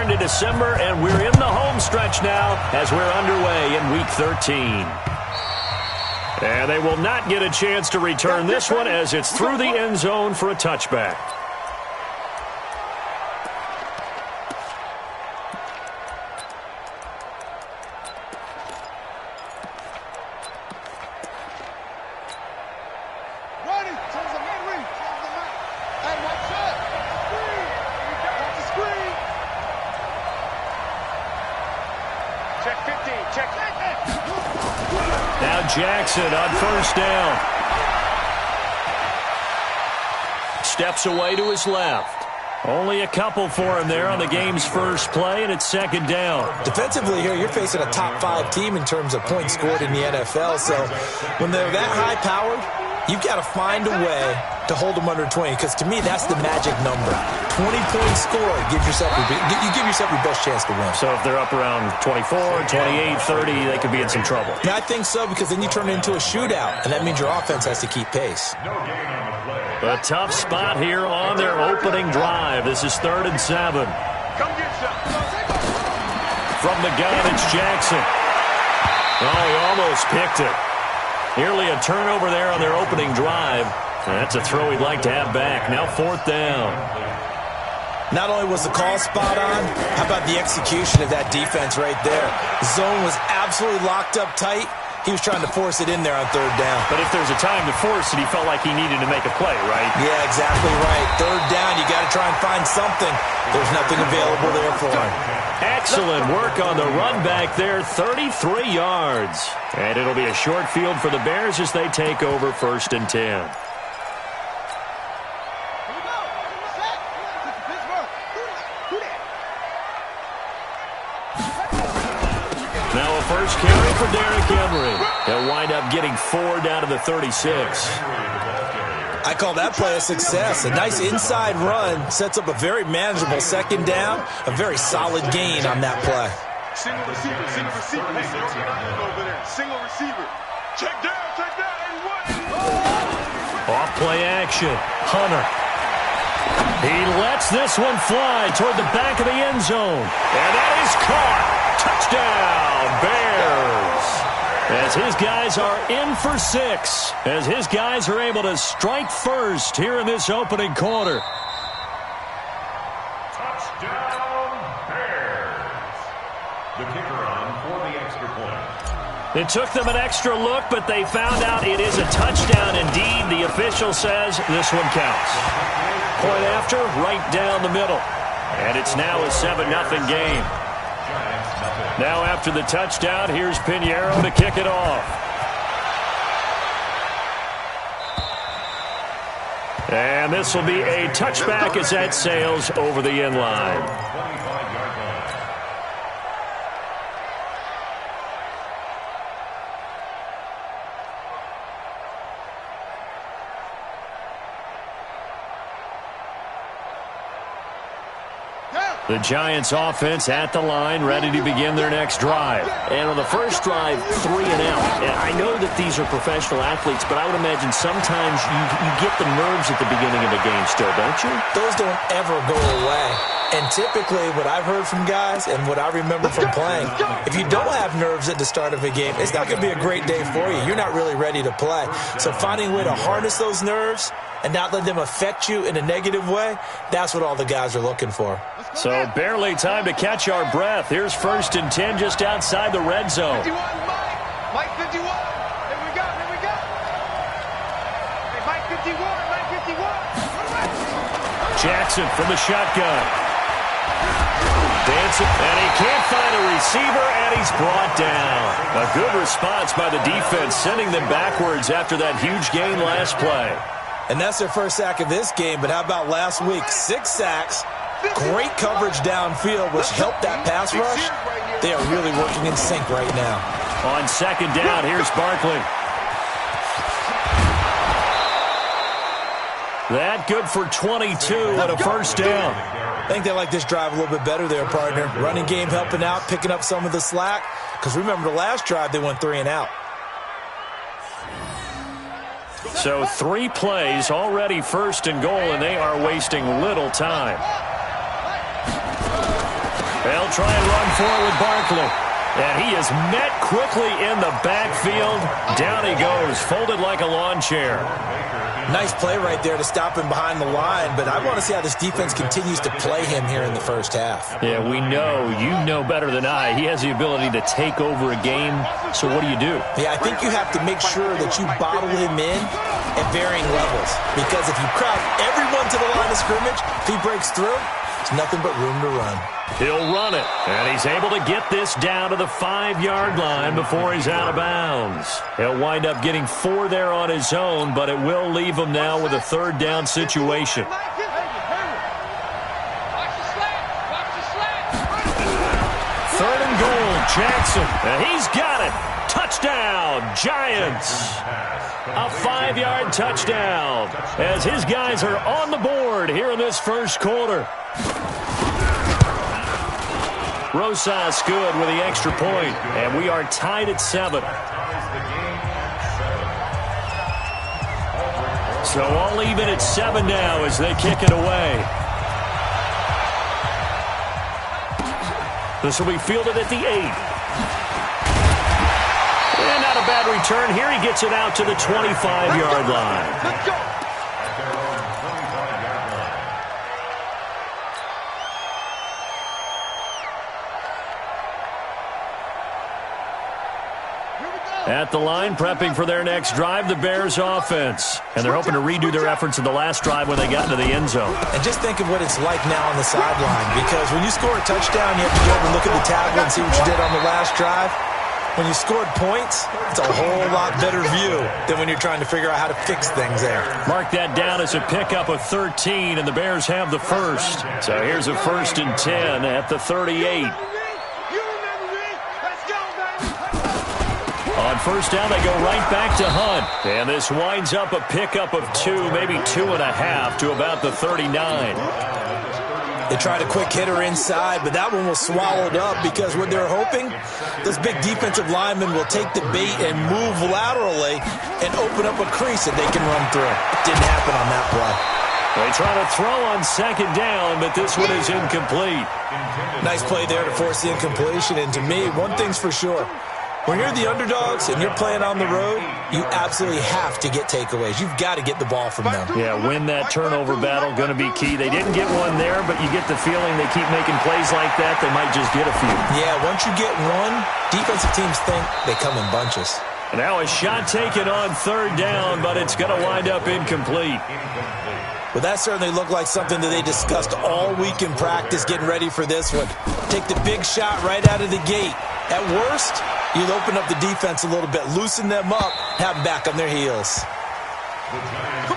into December, and we're in the home stretch now as we're underway in Week 13. And they will not get a chance to return this one as it's through the end zone for a touchback. Now Jackson on first down. Steps away to his left. Only a couple for him there on the game's first play, and it's second down. Defensively here, you're facing a top 5 team in terms of points scored in the NFL. So when they're that high-powered, you've got to find a way to hold them under 20, because to me, that's the magic number. 20 points scored, you give yourself your best chance to win. So if they're up around 24, 28, 30, they could be in some trouble. Yeah, I think so, because then you turn it into a shootout, and that means your offense has to keep pace. A tough spot here on their opening drive. This is 3rd and 7. From the gun, it's Jackson. Oh, he almost picked it. Nearly a turnover there on their opening drive. That's a throw he'd like to have back. Now 4th down. Not only was the call spot on, how about the execution of that defense right there? The zone was absolutely locked up tight. He was trying to force it in there on 3rd down. But if there's a time to force it, he felt like he needed to make a play, right? Yeah, exactly right. 3rd down, you got to try and find something. There's nothing available there for him. Excellent work on the run back there, 33 yards. And it'll be a short field for the Bears as they take over 1st and 10. Now a first carry for Derrick Henry. He'll wind up getting 4 down to the 36. I call that play a success. A nice inside run sets up a very manageable 2nd down. A very solid gain on that play. Single receiver, single receiver. Hey, over there. Single receiver. Check down, 81. Off play action. Hunter. He lets this one fly toward the back of the end zone. And that is caught. Touchdown, Bears. As his guys are in for 6. As his guys are able to strike first here in this opening quarter. Touchdown, Bears. The kicker on for the extra point. It took them an extra look, but they found out it is a touchdown indeed. The official says this one counts. Point after, right down the middle. And it's now a 7-0 game. Now after the touchdown, here's Pinheiro to kick it off. And this will be a touchback as that sails over the end line. The Giants offense at the line, ready to begin their next drive. And on the first drive, 3 and out. And I know that these are professional athletes, but I would imagine sometimes you get the nerves at the beginning of the game still, don't you? Those don't ever go away. And typically what I've heard from guys and what I remember from playing, if you don't have nerves at the start of a game, it's not going to be a great day for you. You're not really ready to play. So finding a way to harness those nerves and not let them affect you in a negative way, that's what all the guys are looking for. So barely time to catch our breath. Here's 1st and 10 just outside the red zone. 51, Mike 51. Here we go, here we go. Hey, Mike 51, Mike 51. Jackson from the shotgun. Dancing, and he can't find a receiver, and he's brought down. A good response by the defense, sending them backwards after that huge gain last play. And that's their first sack of this game, but how about last week? 6 sacks, great coverage downfield, which helped that pass rush. They are really working in sync right now. On 2nd down, here's Barkley. That good for 22 and a first down. I think they like this drive a little bit better there, partner. Running game helping out, picking up some of the slack. Because remember, the last drive, they went 3 and out. So 3 plays, already 1st and goal, and they are wasting little time. They'll try and run forward with Barkley. And he is met quickly in the backfield. Down he goes, folded like a lawn chair. Nice play right there to stop him behind the line, but I want to see how this defense continues to play him here in the first half. Yeah, we know. You know better than I. He has the ability to take over a game, so what do you do? Yeah, I think you have to make sure that you bottle him in at varying levels, because if you crowd everyone to the line of scrimmage, if he breaks through, there's nothing but room to run. He'll run it, and he's able to get this down to the 5-yard line before he's out of bounds. He'll wind up getting 4 there on his own, but it will leave him now with a 3rd down situation. 3rd and goal, Jackson, and he's got it. Touchdown, Giants. A 5-yard touchdown as his guys are on the board here in this first quarter. Rosas good with the extra point, and we are tied at 7. So all even at 7 now as they kick it away. This will be fielded at the 8. And not a bad return. Here he gets it out to the 25-yard line. At the line, prepping for their next drive, the Bears offense. And they're hoping to redo their efforts in the last drive when they got into the end zone. And just think of what it's like now on the sideline, because when you score a touchdown, you have to go over and look at the tablet and see what you did on the last drive. When you scored points, it's a whole lot better view than when you're trying to figure out how to fix things there. Mark that down as a pickup of 13, and the Bears have the first. So here's a 1st and 10 at the 38. On 1st down, they go right back to Hunt. And this winds up a pickup of 2, maybe 2.5 to about the 39. They tried a quick hitter inside, but that one was swallowed up because what they're hoping, those big defensive linemen will take the bait and move laterally and open up a crease that they can run through. Didn't happen on that play. They try to throw on 2nd down, but this one is incomplete. Nice play there to force the incompletion, and to me, one thing's for sure. When you're the underdogs and you're playing on the road, you absolutely have to get takeaways. You've got to get the ball from them. Yeah, win that turnover battle, going to be key. They didn't get one there, but you get the feeling they keep making plays like that, they might just get a few. Yeah, once you get one, defensive teams think they come in bunches. And now a shot taken on 3rd down, but it's going to wind up incomplete. Well, that certainly looked like something that they discussed all week in practice getting ready for this one. Take the big shot right out of the gate. At worst, you'll open up the defense a little bit, loosen them up, have them back on their heels. Come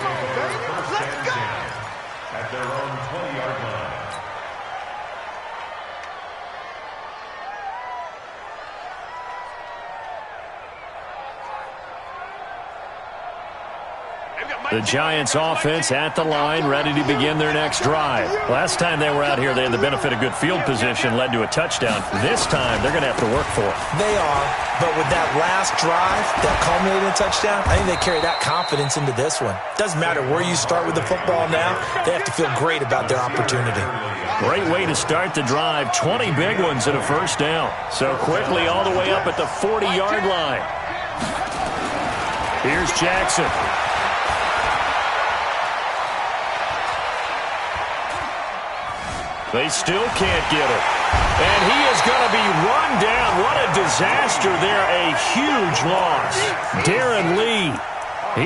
on, baby. Let's go. At their own 20-yard line. The Giants offense at the line, ready to begin their next drive. Last time they were out here, they had the benefit of good field position, led to a touchdown. This time, they're going to have to work for it. They are, but with that last drive, that culminated in a touchdown, I think they carry that confidence into this one. Doesn't matter where you start with the football now, they have to feel great about their opportunity. Great way to start the drive. 20 big ones and a 1st down. So quickly all the way up at the 40-yard line. Here's Jackson. They still can't get it. And he is going to be run down. What a disaster there. A huge loss. Darren Lee,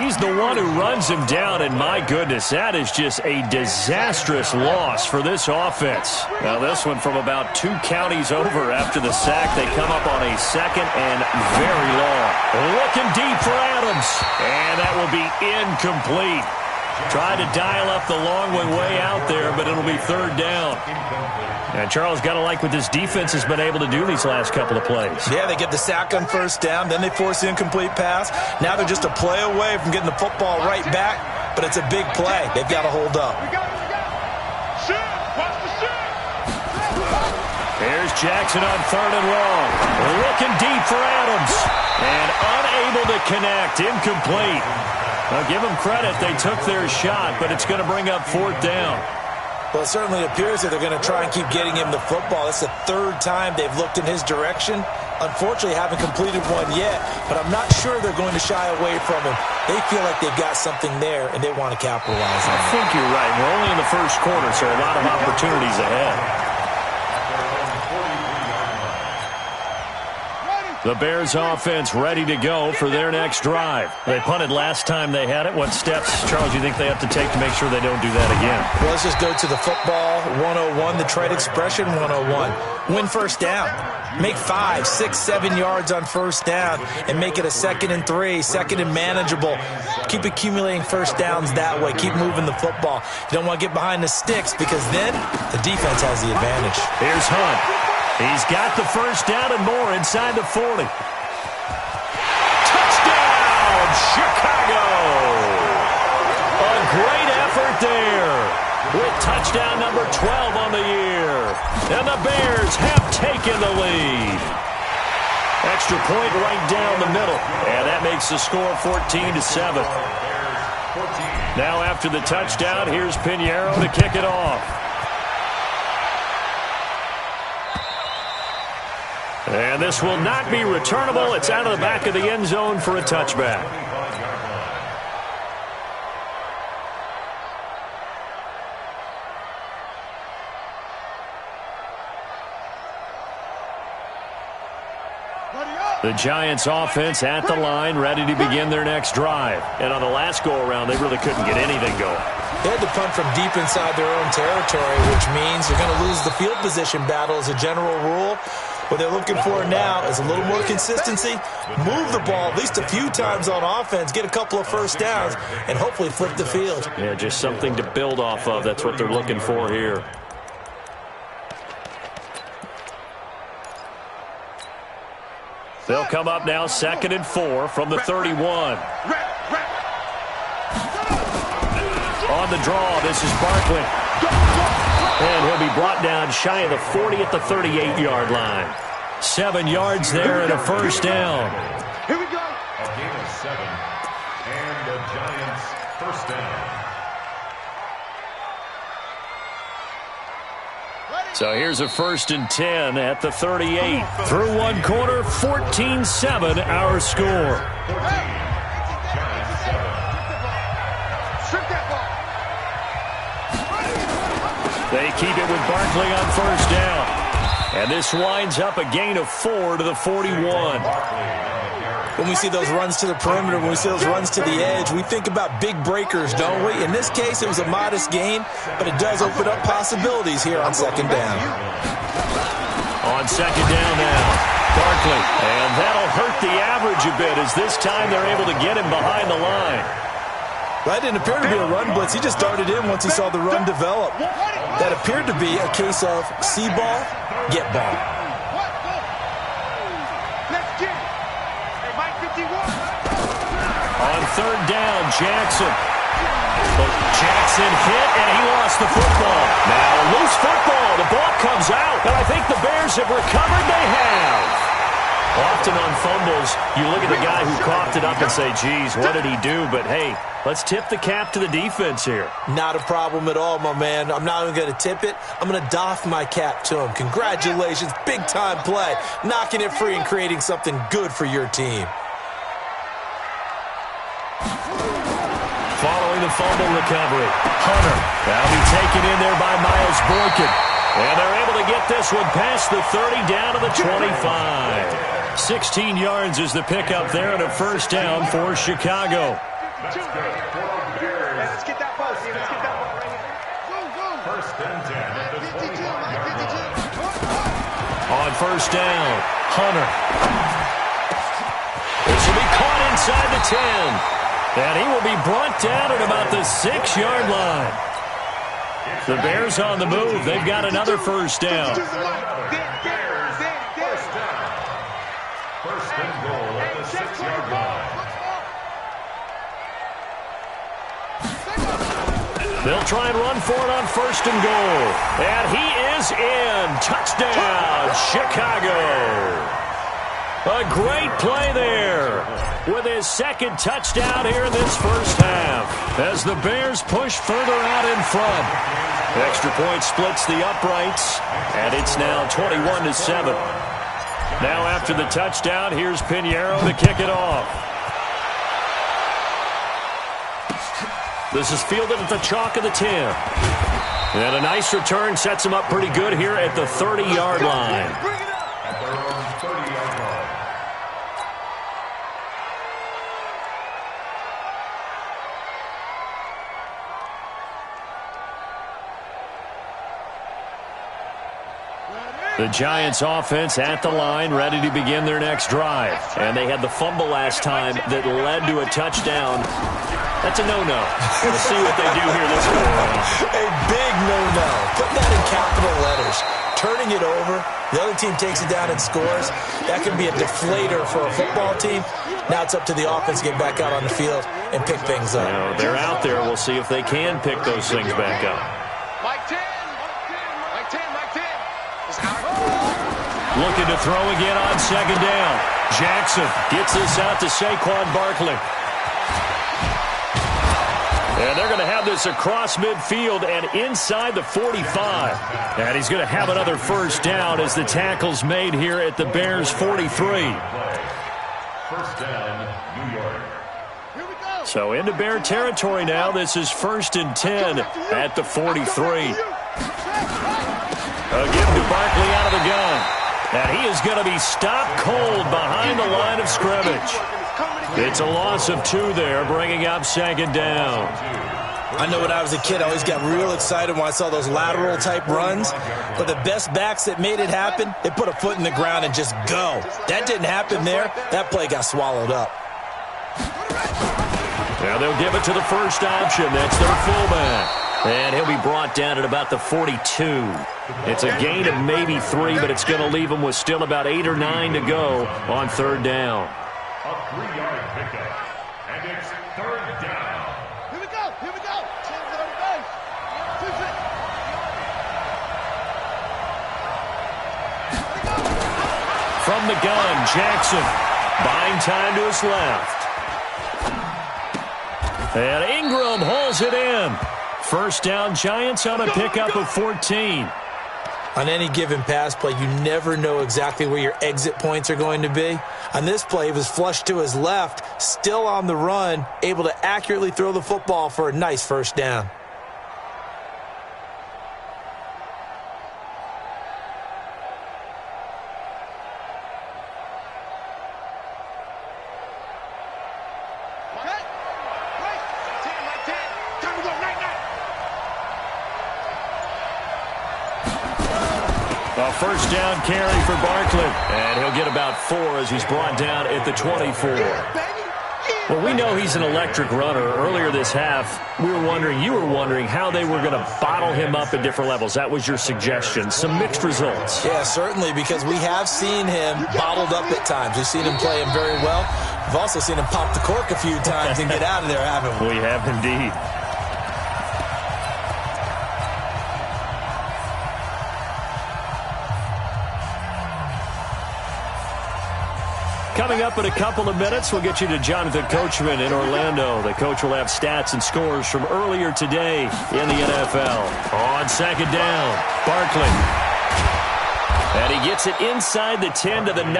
he's the one who runs him down. And my goodness, that is just a disastrous loss for this offense. Now this one from about 2 counties over after the sack. They come up on a 2nd and very long. Looking deep for Adams. And that will be incomplete. Try to dial up the long one way out there, but it'll be 3rd down. And Charles, got to like what this defense has been able to do these last couple of plays. Yeah, they get the sack on 1st down, then they force the incomplete pass. Now they're just a play away from getting the football right back, but it's a big play. They've got to hold up. Shoot! Watch the shoot! Here's Jackson on 3rd and long. Looking deep for Adams. And unable to connect. Incomplete. Now, give them credit. They took their shot, but it's going to bring up 4th down. Well, it certainly appears that they're going to try and keep getting him the football. It's the third time they've looked in his direction. Unfortunately, haven't completed one yet, but I'm not sure they're going to shy away from him. They feel like they've got something there, and they want to capitalize on it. I think you're right. We're only in the first quarter, so a lot of opportunities ahead. The Bears offense ready to go for their next drive. They punted last time they had it. What steps, Charles, do you think they have to take to make sure they don't do that again? Well, let's just go to the football 101, the trade expression 101. Win first down. Make 5, 6, 7 yards on first down and make it a 2nd and 3, 2nd and manageable. Keep accumulating first downs that way. Keep moving the football. You don't want to get behind the sticks because then the defense has the advantage. Here's Hunt. He's got the first down and more inside the 40. Touchdown, Chicago! A great effort there with touchdown number 12 on the year. And the Bears have taken the lead. Extra point right down the middle. And that makes the score 14-7. Now after the touchdown, here's Pinheiro to kick it off. And this will not be returnable. It's out of the back of the end zone for a touchback. The Giants offense at the line, ready to begin their next drive. And on the last go-around, they really couldn't get anything going. They had to punt from deep inside their own territory, which means they're going to lose the field position battle as a general rule. What they're looking for now is a little more consistency, move the ball at least a few times on offense, get a couple of first downs, and hopefully flip the field. Yeah, just something to build off of. That's what they're looking for here. They'll come up now 2nd and 4 from the 31. On the draw, this is Barkley. And he'll be brought down shy of the 40 at the 38-yard line. 7 yards there and a first down. Here we go. A gain of 7, and the Giants first down. So here's a 1st and 10 at the 38. Through one quarter, 14-7 our score. 14. They keep it with Barkley on first down. And this winds up a gain of 4 to the 41. When we see those runs to the perimeter, when we see those runs to the edge, we think about big breakers, don't we? In this case, it was a modest gain, but it does open up possibilities here on 2nd down. On 2nd down now, Barkley. And that'll hurt the average a bit as this time they're able to get him behind the line. That didn't appear to be a run blitz. He just darted in once he saw the run develop. That appeared to be a case of see ball, get ball. On 3rd down, Jackson. But Jackson hit, and he lost the football. Now a loose football. The ball comes out, and I think the Bears have recovered. They have. Often on fumbles, you look at the guy who coughed it up and say, geez, what did he do? But, hey, let's tip the cap to the defense here. Not a problem at all, my man. I'm not even going to tip it. I'm going to doff my cap to him. Congratulations. Big-time play. Knocking it free and creating something good for your team. Following the fumble recovery, Hunter. That'll be taken in there by Miles Boykin. And they're able to get this one past the 30 down to the 25. 16 yards is the pickup there and a first down for Chicago. Let's get that ball, Steve. Let's get that ball right here. 1st and 10 at the 41-yard line. On first down, Hunter. This will be caught inside the 10. And he will be brought down at about the 6-yard line. The Bears on the move. They've got another first down. First down. 1st and goal at the 6-yard line. They'll try and run for it on 1st and goal. And he is in. Touchdown, Chicago. A great play there with his 2nd touchdown here in this first half as the Bears push further out in front. Extra point splits the uprights, and it's now 21-7. Now after the touchdown, here's Pinheiro to kick it off. This is fielded at the chalk of the 10. And a nice return sets him up pretty good here at the 30-yard line. At their own 30-yard line. The Giants offense at the line, ready to begin their next drive. And they had the fumble last time that led to a touchdown. That's a no-no. We'll see what they do here this time. A big no-no. Put that in capital letters. Turning it over, the other team takes it down and scores. That can be a deflator for a football team. Now it's up to the offense to get back out on the field and pick things up. Now, they're out there. We'll see if they can pick those things back up. Mike 10. Mike 10. Mike 10. Looking to throw again on second down. Jackson gets this out to Saquon Barkley. And they're going to have this across midfield and inside the 45. And he's going to have another first down as the tackle's made here at the Bears' 43. First down, New York. So into Bear territory now. This is 1st and 10 at the 43. Again to Barkley out of the gun. And he is going to be stopped cold behind the line of scrimmage. It's a loss of 2 there, bringing up second down. I know when I was a kid, I always got real excited when I saw those lateral-type runs. But the best backs that made it happen, they put a foot in the ground and just go. That didn't happen there. That play got swallowed up. Now they'll give it to the first option. That's their fullback. And he'll be brought down at about the 42. It's a gain of maybe 3, but it's going to leave him with still about 8 or 9 to go on third down. A 3-yard pickup. And it's third down. Here we go. Here we go. Change it on the base. From the gun, Jackson buying time to his left. And Ingram hauls it in. First down, Giants on a pickup of 14. On any given pass play, you never know exactly where your exit points are going to be. On this play, he was flushed to his left, still on the run, able to accurately throw the football for a nice first down. A first down carry for Barkley. And he'll get about 4 as he's brought down at the 24. Well, we know he's an electric runner. Earlier this half, you were wondering how they were going to bottle him up at different levels. That was your suggestion. Some mixed results. Yeah, certainly, because we have seen him bottled up at times. We've seen him play him very well. We've also seen him pop the cork a few times and get out of there, haven't we? We have indeed. Coming up in a couple of minutes, we'll get you to Jonathan Coachman in Orlando. The coach will have stats and scores from earlier today in the NFL. On second down, Barkley. And he gets it inside the 10 to the 9.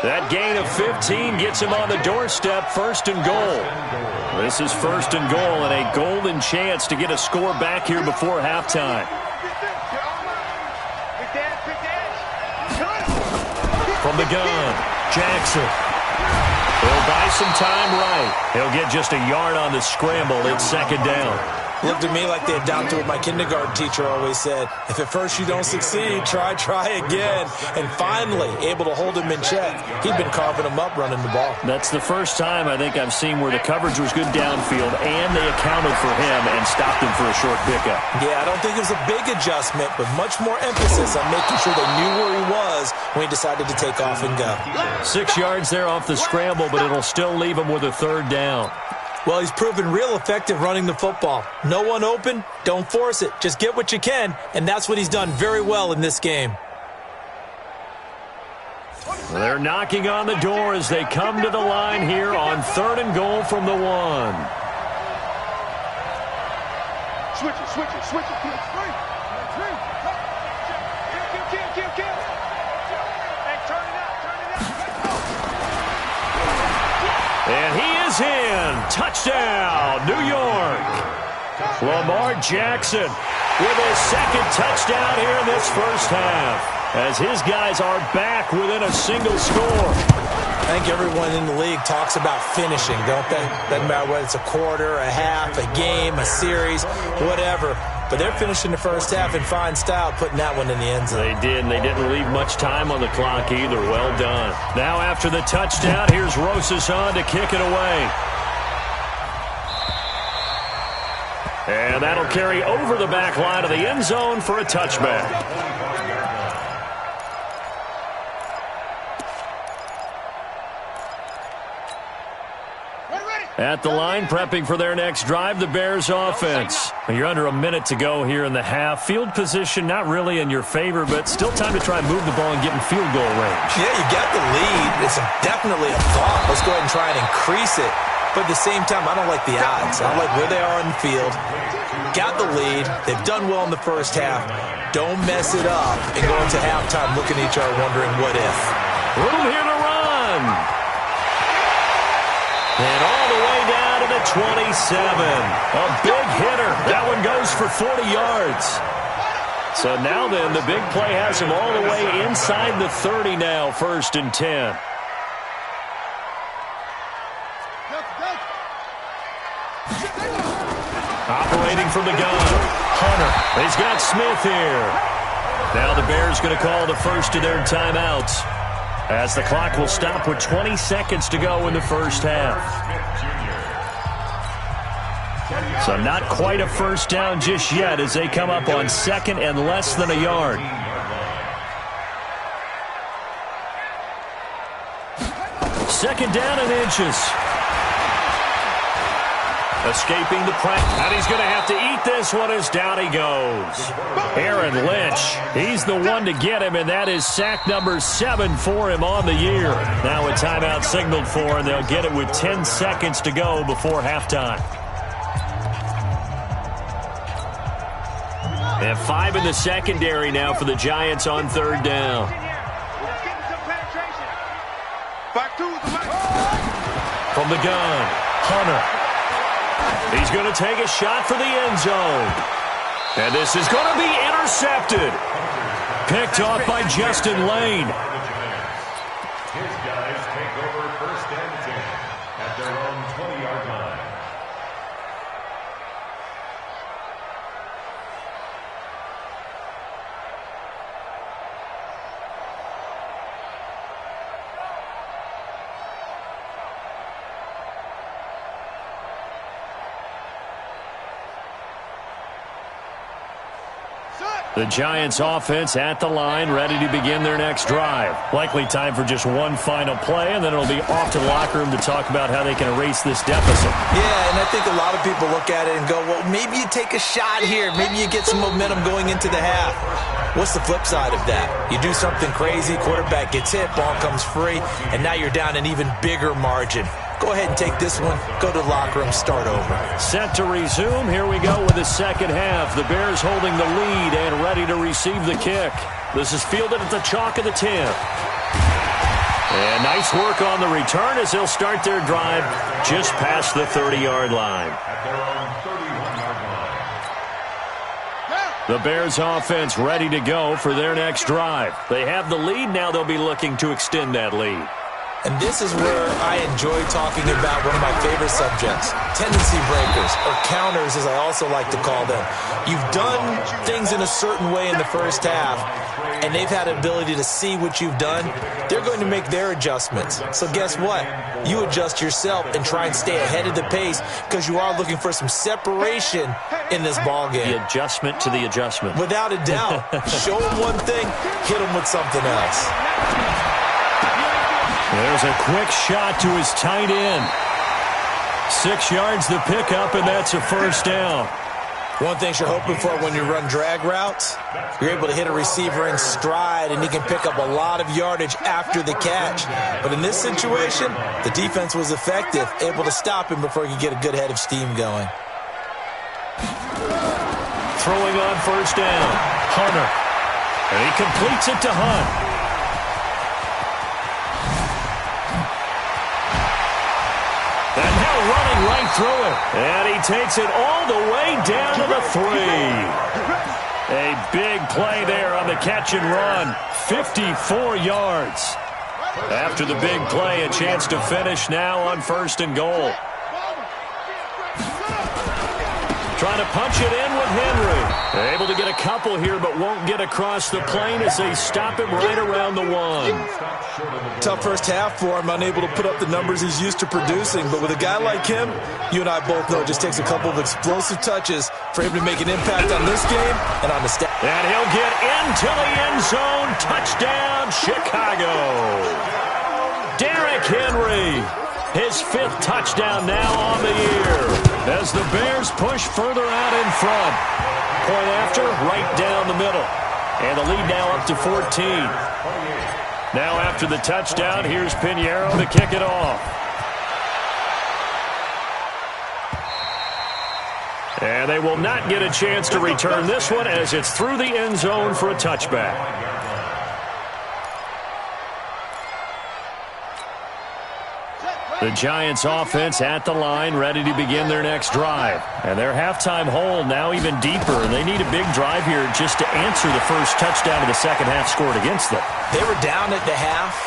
That gain of 15 gets him on the doorstep, 1st and goal. This is 1st and goal and a golden chance to get a score back here before halftime. From the gun, Jackson. He'll buy some time right. He'll get just a yard on the scramble. It's second down. Looked at me like they adopted what my kindergarten teacher always said. If at first you don't succeed, try again. And finally, able to hold him in check. He'd been carving him up running the ball. That's the first time I think I've seen where the coverage was good downfield and they accounted for him and stopped him for a short pickup. Yeah, I don't think it was a big adjustment, but much more emphasis on making sure they knew where he was when he decided to take off and go. 6 yards there off the scramble, but it'll still leave him with a third down. Well, he's proven real effective running the football. No one open, don't force it. Just get what you can, and that's what he's done very well in this game. They're knocking on the door as they come to the line here on 3rd and goal from the 1. Switch it. Kill. Hey, turn it up. And he is in. Touchdown, New York. Lamar Jackson with his second touchdown here in this first half, as his guys are back within a single score. I think everyone in the league talks about finishing, don't they? Doesn't matter whether it's a quarter, a half, a game, a series, whatever. But they're finishing the first half in fine style, putting that one in the end zone. They did, and they didn't leave much time on the clock either. Well done. Now after the touchdown, here's Rosas on to kick it away. And that'll carry over the back line of the end zone for a touchback. At the line, prepping for their next drive, the Bears offense. You're under a minute to go here in the half. Field position not really in your favor, but still time to try and move the ball and get in field goal range. Yeah, you got the lead. It's definitely a thought. Let's go ahead and try and increase it. But at the same time, I don't like the odds. I don't like where they are in the field. Got the lead. They've done well in the first half. Don't mess it up and go into halftime looking at each other wondering what if. Room here to run. And all the way down to the 27. A big hitter. That one goes for 40 yards. So now then, the big play has him all the way inside the 30 now, 1st and 10. Operating from the gun, Hunter. He's got Smith here. Now the Bears going to call the first of their timeouts, as the clock will stop with 20 seconds to go in the first half. So not quite a first down just yet as they come up on 2nd and less than a yard. Second down and inches. Escaping the press, and he's going to have to eat this one as down he goes. Aaron Lynch, he's the one to get him, and that is sack number 7 for him on the year. Now a timeout signaled for, and they'll get it with 10 seconds to go before halftime. And 5 in the secondary now for the Giants on 3rd down. From the gun, Hunter. He's going to take a shot for the end zone. And this is going to be intercepted. Picked off by Justin Lane. His guys take over 1st and 10 at their own 20-yard line. The Giants offense at the line, ready to begin their next drive. Likely time for just one final play, and then it'll be off to the locker room to talk about how they can erase this deficit. Yeah, and I think a lot of people look at it and go, well, maybe you take a shot here. Maybe you get some momentum going into the half. What's the flip side of that? You do something crazy, quarterback gets hit, ball comes free, and now you're down an even bigger margin. Go ahead and take this one, go to the locker room, start over. Set to resume. Here we go with the second half. The Bears holding the lead and ready to receive the kick. This is fielded at the chalk of the 10. And nice work on the return as they'll start their drive just past the 30-yard line. At their own 31-yard line. The Bears offense ready to go for their next drive. They have the lead. Now they'll be looking to extend that lead. And this is where I enjoy talking about one of my favorite subjects, tendency breakers, or counters as I also like to call them. You've done things in a certain way in the first half, and they've had an ability to see what you've done. They're going to make their adjustments. So guess what? You adjust yourself and try and stay ahead of the pace because you are looking for some separation in this ball game. The adjustment to the adjustment. Without a doubt. Show them one thing, hit them with something else. There's a quick shot to his tight end. 6 yards the pickup, and that's a first down. One thing you're hoping for when you run drag routes, you're able to hit a receiver in stride, and he can pick up a lot of yardage after the catch. But in this situation, the defense was effective, able to stop him before he could get a good head of steam going. throwing on first down. Hunter. And he completes it to Hunt. And now running right through it. And he takes it all the way down to the 3. A big play there on the catch and run. 54 yards. After the big play, a chance to finish now on first and goal. Trying to punch it in with Henry. Able to get a couple here, but won't get across the plane as they stop him right around the 1. Tough first half for him, unable to put up the numbers he's used to producing. But with a guy like him, you and I both know it just takes a couple of explosive touches for him to make an impact on this game and on the stat. And he'll get into the end zone. Touchdown, Chicago. Derrick Henry. His 5th touchdown now on the year as the Bears push further out in front. Point after, right down the middle. And the lead now up to 14. Now after the touchdown, here's Pinheiro to kick it off. And they will not get a chance to return this one as it's through the end zone for a touchback. The Giants offense at the line, ready to begin their next drive. And their halftime hole now even deeper. And they need a big drive here just to answer the first touchdown of the second half scored against them. They were down at the half.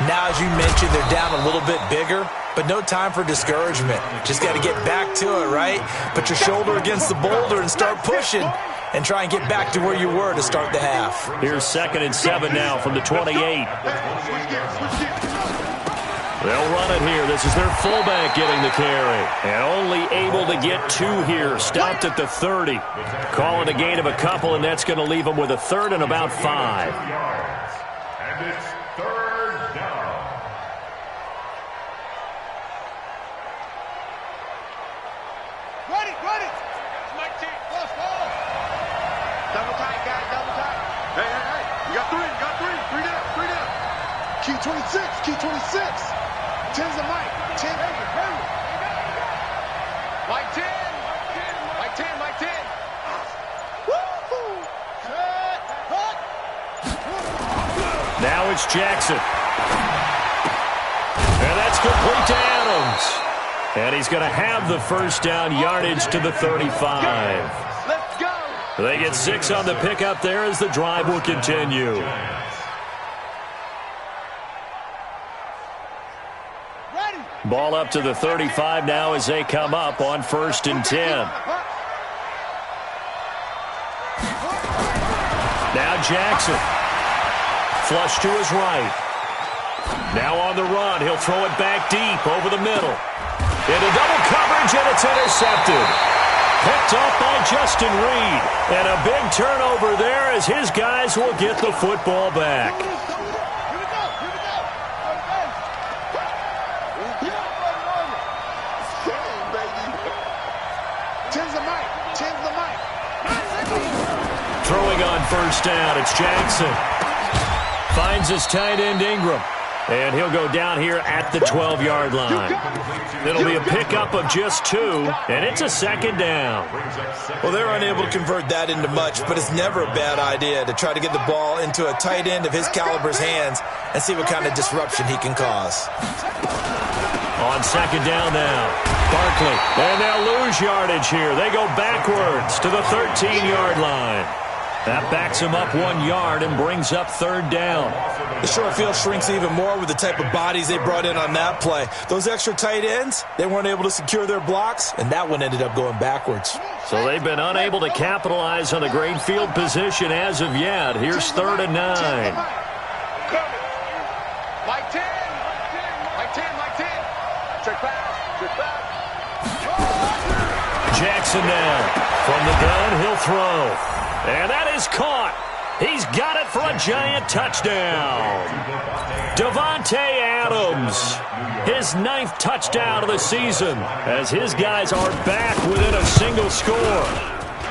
Now, as you mentioned, they're down a little bit bigger. But no time for discouragement. Just got to get back to it, right? Put your shoulder against the boulder and start pushing. And try and get back to where you were to start the half. Here's 2nd and 7 now from the 28. They'll run it here. This is their fullback getting the carry. And only able to get 2 here. Stopped at the 30. Calling a gain of a couple, and that's going to leave them with a 3rd and about 5. And it's 3rd down. Run it. My team. Lost ball. Double tight, guys. Double tight. Hey. You got 3. 3 down. Key 26. 10's a Mike. 10. Hurry. Mike 10. Mike 10. Woo-hoo. Now it's Jackson. And that's complete to Adams. And he's going to have the first down, yardage to the 35. Let's go. They get 6 on the pickup there as the drive will continue. Ball up to the 35 now as they come up on 1st and 10. Now Jackson. Flush to his right. Now on the run. He'll throw it back deep over the middle. Into double coverage, and it's intercepted. Picked off by Justin Reed. And a big turnover there as his guys will get the football back. Throwing on first down, it's Jackson. Finds his tight end Ingram. And he'll go down here at the 12-yard line. It'll be a pickup of just 2, and it's a 2nd down. Well, they're unable to convert that into much, but it's never a bad idea to try to get the ball into a tight end of his caliber's hands and see what kind of disruption he can cause. On 2nd down now, Barkley. And they'll lose yardage here. They go backwards to the 13-yard line. That backs him up 1 yard and brings up 3rd down. The short field shrinks even more with the type of bodies they brought in on that play. Those extra tight ends, they weren't able to secure their blocks, and that one ended up going backwards. So they've been unable to capitalize on the great field position as of yet. Here's 3rd and 9. Mike 10. Trick pass. Jackson now. From the gun, he'll throw. And that is caught. He's got it for a giant touchdown. Davante Adams, his 9th touchdown of the season, as his guys are back within a single score.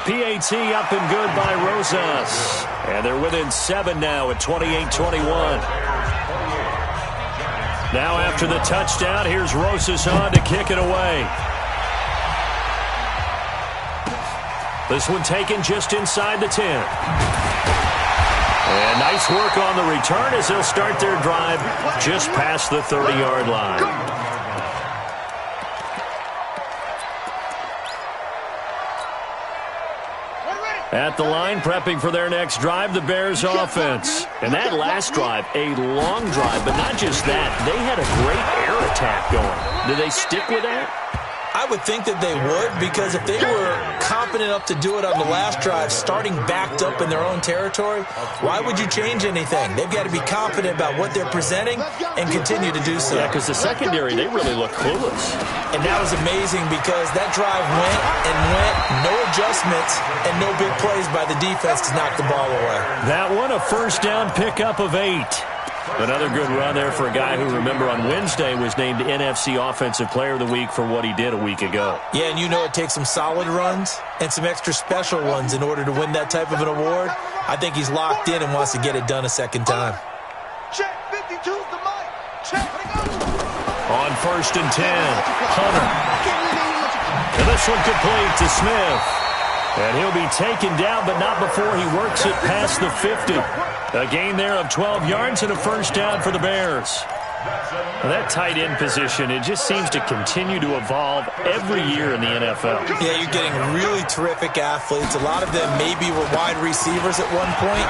PAT up and good by Rosas. And they're within 7 now at 28-21. Now after the touchdown, here's Rosas on to kick it away. This one taken just inside the 10. And nice work on the return as they'll start their drive just past the 30-yard line. At the line, prepping for their next drive, the Bears offense. And that last drive, a long drive, but not just that. They had a great air attack going. Do they stick with that? I would think that they would, because if they were confident enough to do it on the last drive, starting backed up in their own territory, why would you change anything? They've got to be confident about what they're presenting and continue to do so. Yeah, because the secondary, they really look clueless. And that was amazing because that drive went and went, no adjustments, and no big plays by the defense to knock the ball away. That one, a first down pickup of 8. Another good run there for a guy who, remember, on Wednesday was named NFC Offensive Player of the Week for what he did a week ago. Yeah, and you know it takes some solid runs and some extra special ones in order to win that type of an award. I think he's locked in and wants to get it done a second time. Check 52's the mic. Check. On first and 10, Hunter. And this one complete to Smith. And he'll be taken down, but not before he works it past the 50. A gain there of 12 yards and a first down for the Bears. That tight end position, it just seems to continue to evolve every year in the NFL. Yeah, you're getting really terrific athletes. A lot of them maybe were wide receivers at one point.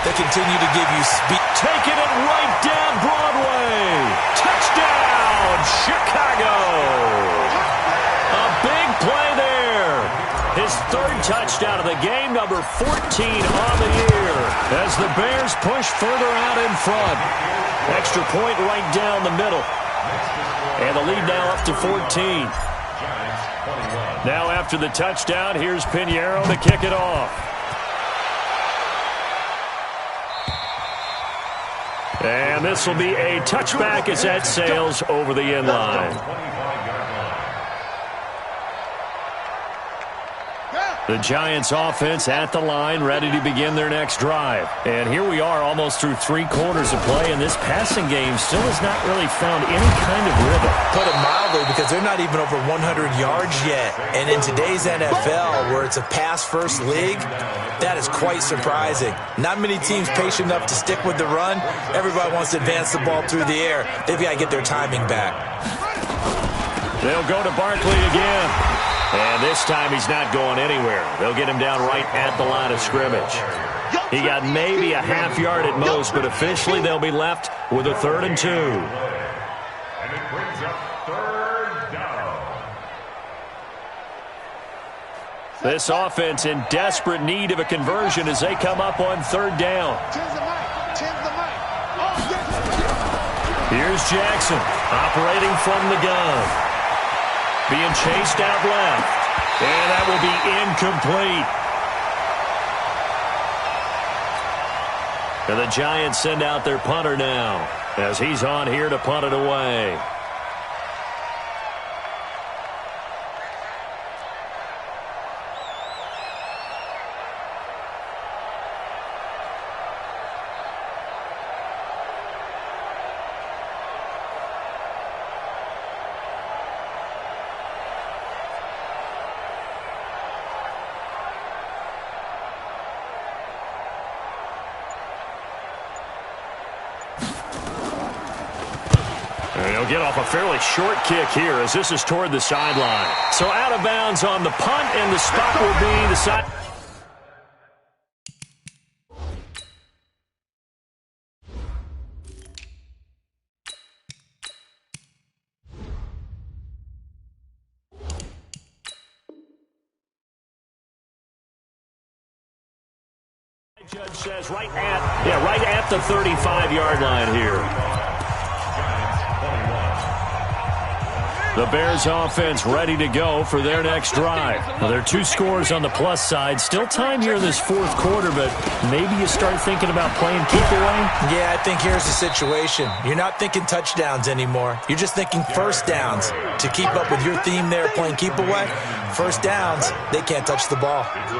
They continue to give you speed. Taking it right down Broadway. Touchdown, Chicago. A big play there. His third touchdown of the game, number 14 on the year, as the Bears push further out in front. Extra point right down the middle. And the lead now up to 14. Now after the touchdown, here's Pinheiro to kick it off. And this will be a touchback as that sails over the end line. The Giants offense at the line, ready to begin their next drive. And here we are almost through 3 quarters of play, and this passing game still has not really found any kind of rhythm. Put it mildly, because they're not even over 100 yards yet. And in today's NFL, where it's a pass-first league, that is quite surprising. Not many teams patient enough to stick with the run. Everybody wants to advance the ball through the air. They've got to get their timing back. They'll go to Barkley again. And this time he's not going anywhere. They'll get him down right at the line of scrimmage. He got maybe a half yard at most, but officially they'll be left with a 3rd and 2. And it brings up 3rd down. This offense in desperate need of a conversion as they come up on 3rd down. Here's Jackson operating from the gun. Being chased out left. And that will be incomplete. And the Giants send out their punter now as he's on here to punt it away. Get off a fairly short kick here as this is toward the sideline. So out of bounds on the punt, and the spot will be the side. Judge says right at the 35-yard line here. The Bears offense ready to go for their next drive. Well, there are 2 scores on the plus side. Still time here in this 4th quarter, but maybe you start thinking about playing keep away? Yeah, I think here's the situation. You're not thinking touchdowns anymore. You're just thinking first downs. To keep up with your theme there, playing keep away, first downs, they can't touch the ball. Here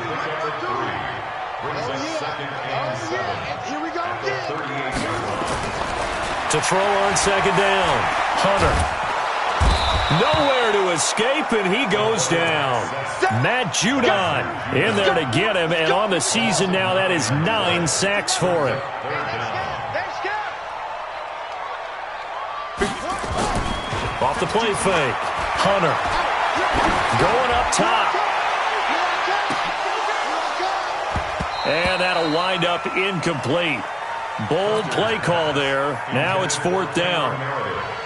we go again. To throw on 2nd down, Hunter. Nowhere to escape, and he goes down. Matt Judon in there to get him, and on the season now, that is 9 sacks for him. Off the play fake. Hunter going up top. And that'll wind up incomplete. Bold play call there. Now it's 4th down.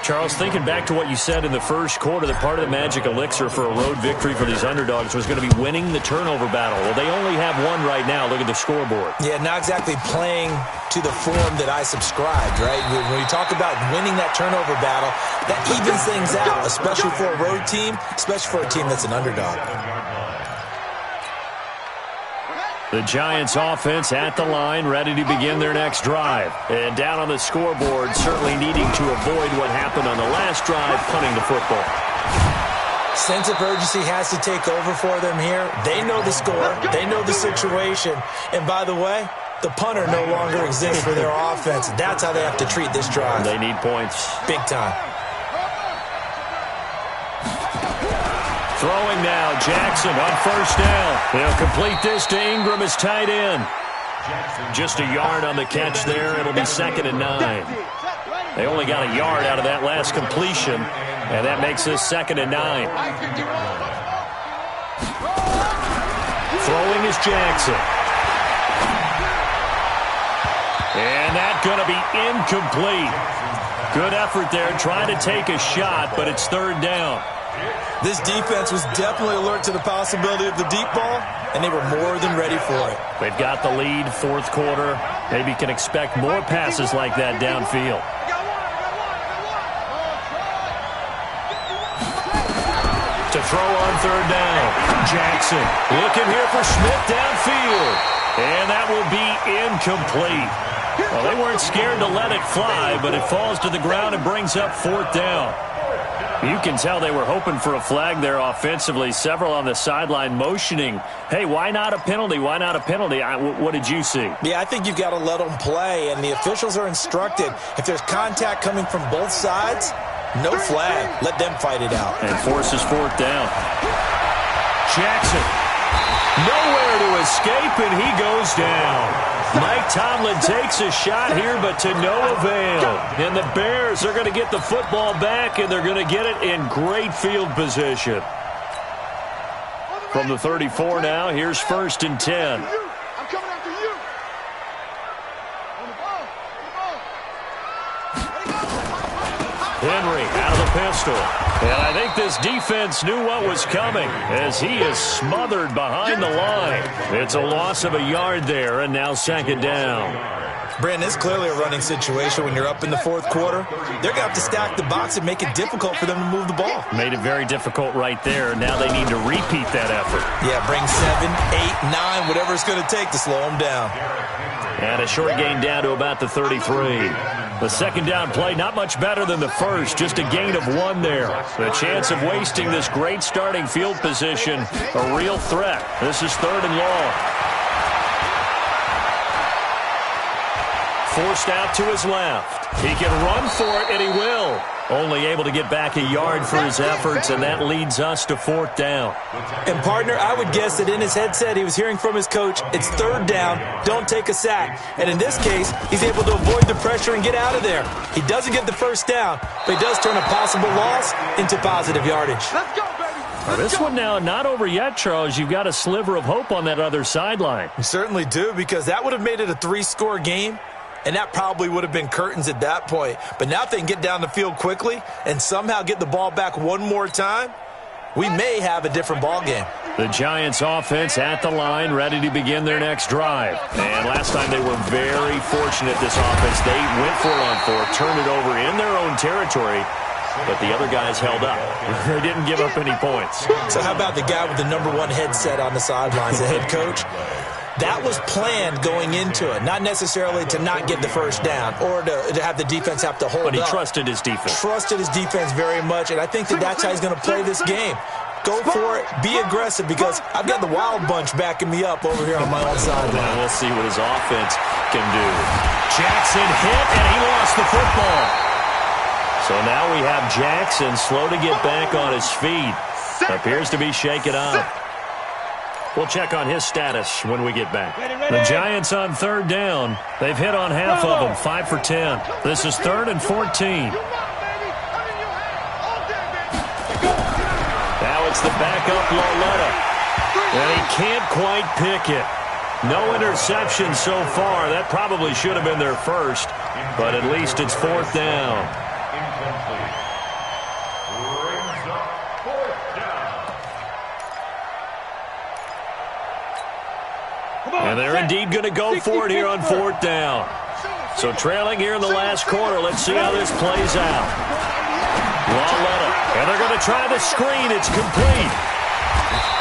Charles, thinking back to what you said in the first quarter, that part of the magic elixir for a road victory for these underdogs was going to be winning the turnover battle. Well, they only have one right now. Look at the scoreboard. Yeah, not exactly playing to the form that I subscribed, right? When you talk about winning that turnover battle, that evens things out, especially for a road team, especially for a team that's an underdog. The Giants offense at the line, ready to begin their next drive. And down on the scoreboard, certainly needing to avoid what happened on the last drive, punting the football. Sense of urgency has to take over for them here. They know the score. They know the situation. And by the way, the punter no longer exists for their offense. That's how they have to treat this drive. They need points. Big time. Throwing now, Jackson on 1st down. He'll complete this to Ingram as tight end. Just a yard on the catch there. It'll be 2nd and 9. They only got a yard out of that last completion, and that makes this 2nd and 9. Throwing is Jackson. And that's going to be incomplete. Good effort there, trying to take a shot, but it's 3rd down. This defense was definitely alert to the possibility of the deep ball, and they were more than ready for it. They've got the lead, 4th quarter. Maybe can expect more passes like that downfield. To throw on 3rd down. Jackson looking here for Smith downfield. And that will be incomplete. Well, they weren't scared to let it fly, but it falls to the ground and brings up 4th down. You can tell they were hoping for a flag there offensively. Several on the sideline motioning, hey, why not a penalty? Why not a penalty? What did you see? Yeah, I think you've got to let them play, and the officials are instructed. If there's contact coming from both sides, no flag. Let them fight it out. And forces 4th down. Jackson, nowhere to escape, and he goes down. Mike Tomlin takes a shot here, but to no avail. And the Bears are going to get the football back, and they're going to get it in great field position. From the 34 now, here's 1st and 10. I'm coming after you. On the ball. Henry out of the pistol. And I think this defense knew what was coming as he is smothered behind the line. It's a loss of a yard there, and now 2nd down. Brandon, it's clearly a running situation when you're up in the 4th quarter. They're going to have to stack the box and make it difficult for them to move the ball. Made it very difficult right there. Now they need to repeat that effort. Yeah, bring 7, 8, 9, whatever it's going to take to slow them down. And a short gain down to about the 33. The 2nd down play, not much better than the first, just a gain of 1 there. The chance of wasting this great starting field position, a real threat. This is 3rd and long. Forced out to his left. He can run for it, and he will. Only able to get back a yard for his efforts, and that leads us to 4th down. And, partner, I would guess that in his headset he was hearing from his coach, it's 3rd down, don't take a sack. And in this case, he's able to avoid the pressure and get out of there. He doesn't get the 1st down, but he does turn a possible loss into positive yardage. Let's go, baby. Now, this one now not over yet, Charles. You've got a sliver of hope on that other sideline. You certainly do, because that would have made it a 3-score game. And that probably would have been curtains at that point. But now if they can get down the field quickly and somehow get the ball back one more time, we may have a different ball game. The Giants offense at the line, ready to begin their next drive. And last time they were very fortunate, this offense. They went for it on 4, turned it over in their own territory, but the other guys held up. They didn't give up any points. So how about the guy with the number 1 headset on the sidelines, the head coach? That was planned going into it, not necessarily to not get the 1st down or to have the defense have to hold up. But he trusted his defense. Trusted his defense very much, and I think that's how he's going to play this game. Go for it, be aggressive, because I've got the wild bunch backing me up over here on my own sideline. We'll see what his offense can do. Jackson hit, and he lost the football. So now we have Jackson slow to get back on his feet. Appears to be shaken up. We'll check on his status when we get back. The Giants on third down. They've hit on half of them, 5 for 10. This is 3rd and 14. Now it's the backup Loletta. And he can't quite pick it. No interception so far. That probably should have been their first, but at least it's 4th down. Incomplete. Brings up 4th down. And they're indeed going to go for it here on 4th down. So trailing here in the last quarter. Let's see how this plays out. Loletta. And they're going to try the screen. It's complete.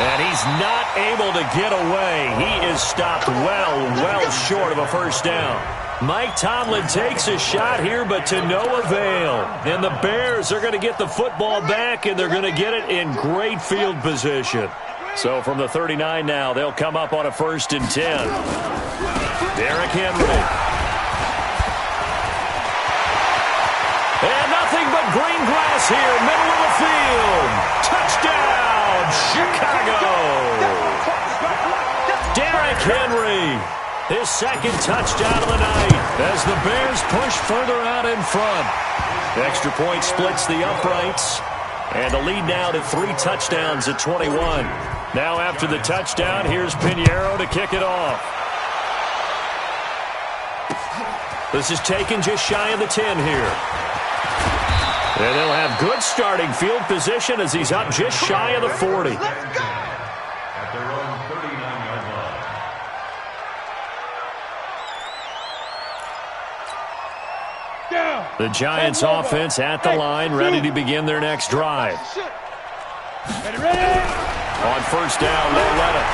And he's not able to get away. He is stopped well short of a first down. Mike Tomlin takes a shot here, but to no avail. And the Bears are going to get the football back, and they're going to get it in great field position. So from the 39 now, they'll come up on a 1st and 10. Derrick Henry. And nothing but green grass here, middle of the field. Touchdown, Chicago. Derrick Henry, his 2nd touchdown of the night as the Bears push further out in front. Extra point splits the uprights, and the lead now to 3 touchdowns at 21. Now after the touchdown, here's Pinheiro to kick it off. This is taken just shy of the 10 here. And they'll have good starting field position as he's up just shy of the 40. At their own 39-yard line. The Giants offense at the line, ready to begin their next drive. On 1st down, Loletta.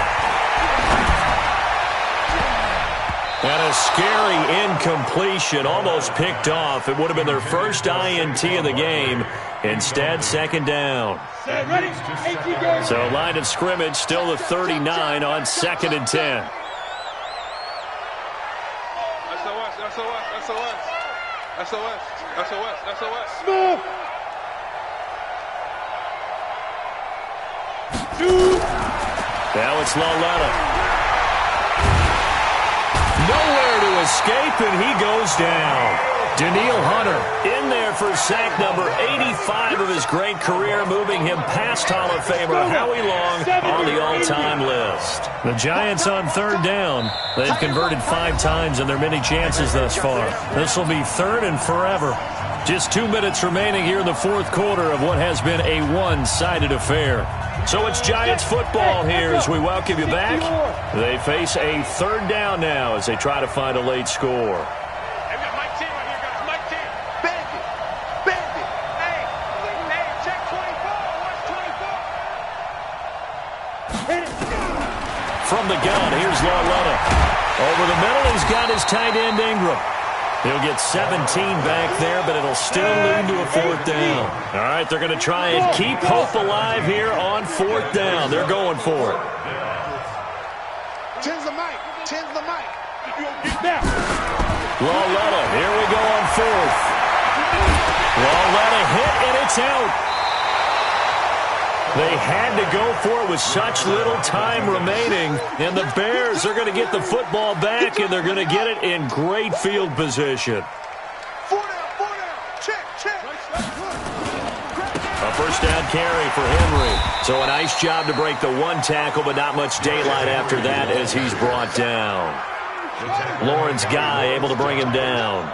And a scary incompletion, almost picked off. It would have been their first INT of the game. Instead, 2nd down. So line of scrimmage, still the 39 on 2nd and 10. SOS. Now it's Loletta. Nowhere to escape, and he goes down. Daniil Hunter in there for sack number 85 of his great career, moving him past Hall of Famer Howie Long on the all-time list. The Giants on 3rd down. They've converted 5 times in their many chances thus far. This will be 3rd and forever. Just 2 minutes remaining here in the 4th quarter of what has been a one-sided affair. So it's Giants football here as we welcome you back. They face a 3rd down now as they try to find a late score. From the gun, here's Loletta. Over the middle, he's got his tight end Ingram. He'll get 17 back there, but it'll still lead to a 4th down. All right, they're going to try and keep hope alive here on 4th down. They're going for it. Tens the mic. Loletta, here we go on 4th. Loletta hit, and it's out. They had to go for it with such little time remaining, and the Bears are going to get the football back, and they're going to get it in great field position. 4 down. Check. A 1st down carry for Henry. So a nice job to break the 1 tackle, but not much daylight after that as he's brought down. Lawrence Guy able to bring him down.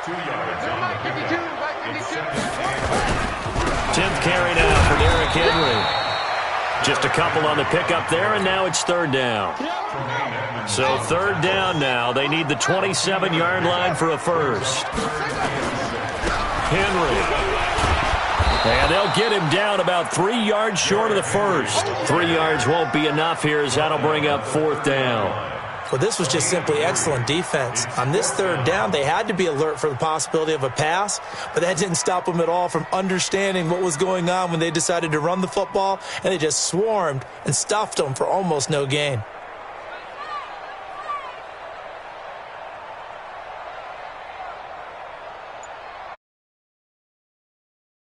2 yards on the pickup. It's 10th carry now for Derrick Henry. Just a couple on the pickup there, and now it's 3rd down. So 3rd down now. They need the 27-yard line for a first. Henry. And they'll get him down about 3 yards short of the first. 3 yards won't be enough here as that'll bring up 4th down. Well, this was just simply excellent defense. On this 3rd down, they had to be alert for the possibility of a pass, but that didn't stop them at all from understanding what was going on when they decided to run the football, and they just swarmed and stuffed them for almost no gain.